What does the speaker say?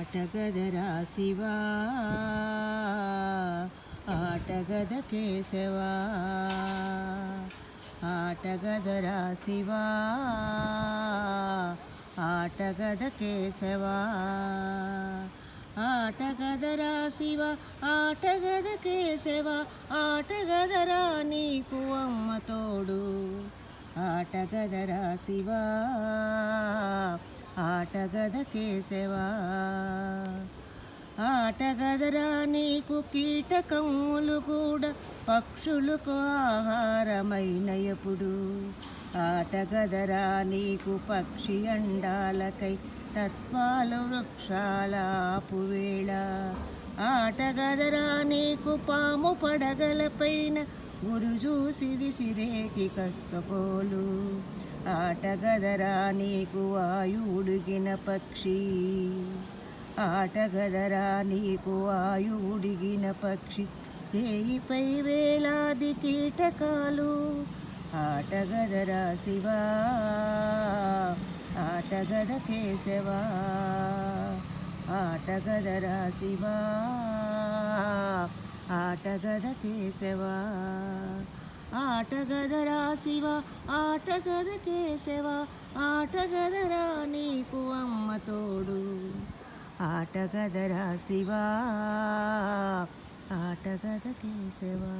ఆటగదరా శివా ఆటగద కేశవా ఆటగదరా శివా ఆటగద కేశవా ఆటగదరా శివ ఆటగద కేశవ ఆటగదరా నీకు అమ్మ తోడు ఆటగదరా శివ ఆటగద కేశవా ఆటగదరా నీకు కీటకములు కూడా పక్షులకు ఆహారమైన ఎప్పుడు ఆటగదరా నీకు పక్షి అండాలకై తత్వాలు వృక్షాల ఆపువేళ ఆటగదరా నీకు పాము పడగలపైన గురు చూసి విసిరేటి కష్టపోలు ఆటగదరా నీకు వాయుడిగిన పక్షి ఆటగదరా నీకు వాయుడిగిన పక్షి దేయిపై వేలాది కీటకాలు ఆటగదరా శివా ఆటగద కేశవా ఆటగదరా శివా ఆటగద కేశవా ఆటగదరా శివ ఆటగద కేశవా ఆటగదరా నీకు అమ్మ తోడు ఆటగదరా శివా ఆటగద కేశవా.